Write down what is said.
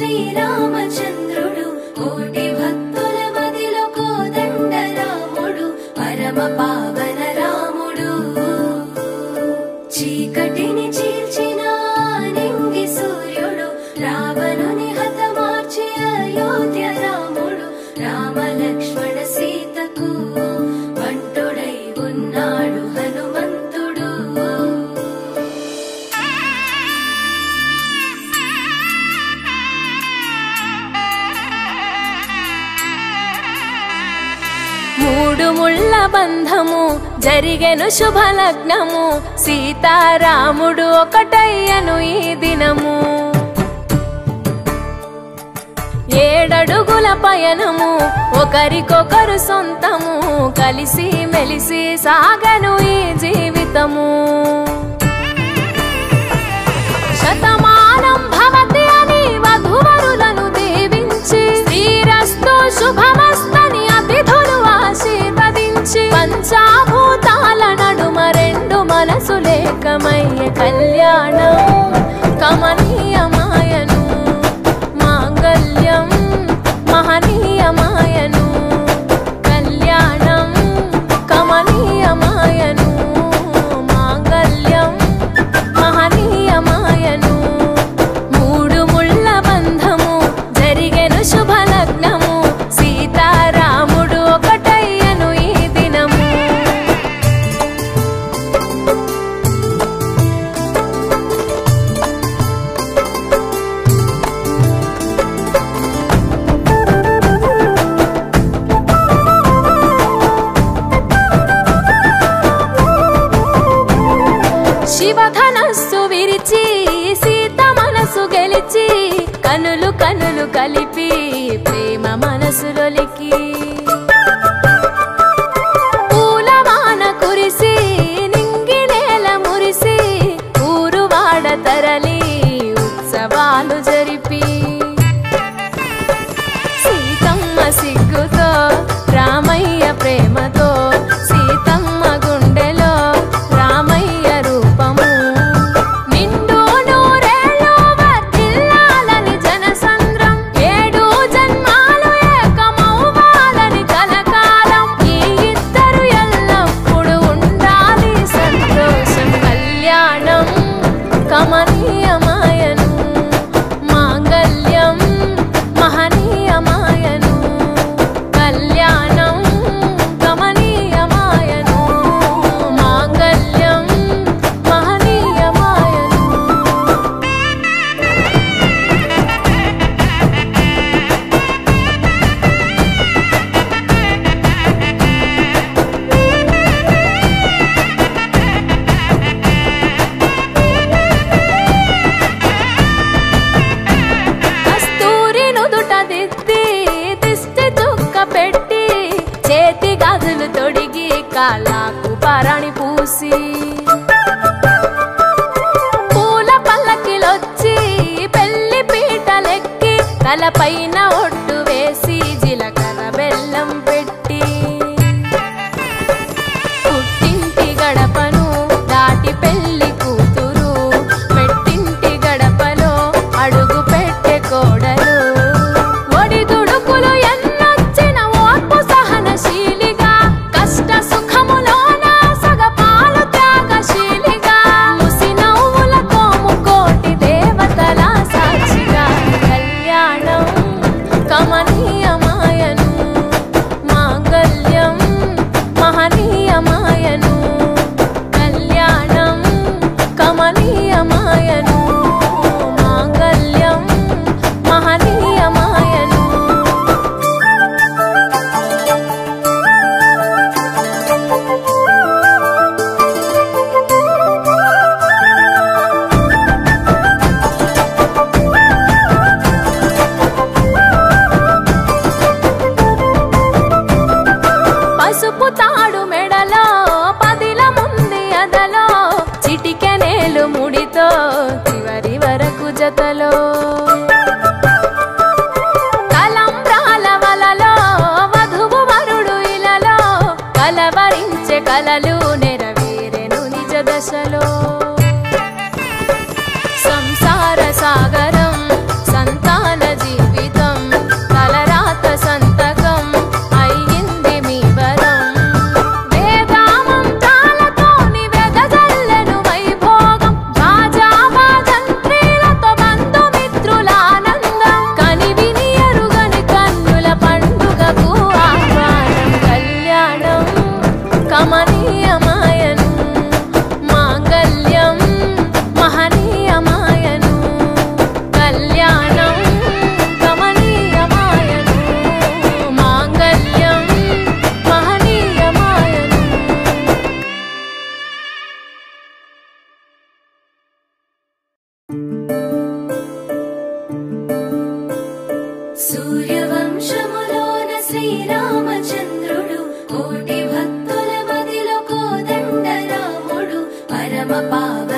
శ్రీరామచంద్రుడు కోటి భక్తుల మదిలో కోదండ రాముడు పరమ పావన రాముడు చీకటిని చీల్చిన నింగి సూర్యుడు రావణుని హతమార్చి అయోధ్య రాముడు రామ లక్ష్మణ సీతకు వంటుడై ఉన్నాడు హనుమంతుడు మూడు ముళ్ళ బంధము జరిగెను శుభలగ్నము సీతారాముడు ఒకటయ్యను ఈ దినము 7 అడుగుల పయనము ఒకరికొకరు సొంతము కలిసి మెలిసి సాగను ఈ జీవితము శతమానం భవతి అని వధువరులను దీవించి శ్రీరస్తు శుభమస్తని అతిథులు ఆశీర్వదించి పంచాభూతాల నడుమ 2 మనసులేకమయ్యే కళ్యాణం కమనీయమాయను మాంగళ్యం మహనీయమాయను కళ్యాణం కమనీయమాయను మాంగళ్యం మహనీయమాయను మూడు ముళ్ళ బంధము జరిగెను శుభలగ్నము సీతారాముడు ఒకటయ్యను ఈ దినము శివధనస్సు విరిచి సీత మనసు గెలిచి కనులు కనులు కలిపి ప్రేమ మనసులొలికి పూలవాన కురిసి నింగి నేల మురిసి ఊరు వాడ తరలి ఉత్సవాలు జరిపి సీతమ్మ సిగ్గుతో రామయ్య ప్రేమతో సీతమ్మ గుండెలో రామయ్య రూపము నిండు నూరేళ్ళు వర్ధిల్లాలని జనసంద్రం 7 జన్మాలు ఏకమవ్వాలని కలకాలం ఈ ఇద్దరు ఎల్లప్పుడూ ఉండాలి సంతోషం కళ్యాణం కమనీయమాయను మాంగళ్యం మహనీయమాయను కళ్యాణం కమనీయమాయను మాంగళ్యం మహనీయమాయను కస్తూరి నుదుట దిద్ది దిష్టి చుక్క పెట్టి చేతి గాజులు తొడిగి కాళ్ళకు పరాణి పూసి పూల పల్లకిలొచ్చి పెళ్లి పీటలెక్కి తలపైన ఒట్టు వేసి జీలకర్ర బెల్లం పెట్టి పుట్టింటి గడపను దాటి పెళ్లి కూతురు పెట్టింటి గడపలో అడుగు పెట్టే కోడలు ఒడిదుడుకులు ఎన్నొచ్చిన ఓర్పు సహనశీలిగా కష్ట సుఖములోన సగపాలు త్యాగశీలిగా ముసి నవ్వులతో ముకోటి దేవతల సాక్షిగా కళ్యాణం కమనీయమాయను మాంగళ్యం మహనీయమాయను కళ్యాణం కమనీయమాయను మాంగళ్యం మహనీయమాయను పసుపు తాడు మెడలో పదిల ముంది అదలో చిటికెనేలు ముడితో చివరి వరకు జతలో కలంబ్రాల వలలో వధువు వరుడు ఇలలో కలవరించే కలలు నెరవేరెను నిజ దశలో సంసార సాగరం సంతాన సూర్యవంశములోన శ్రీరామచంద్రుడు కోటి భక్తుల మదిలో కోదండ రాముడు పరమ పావ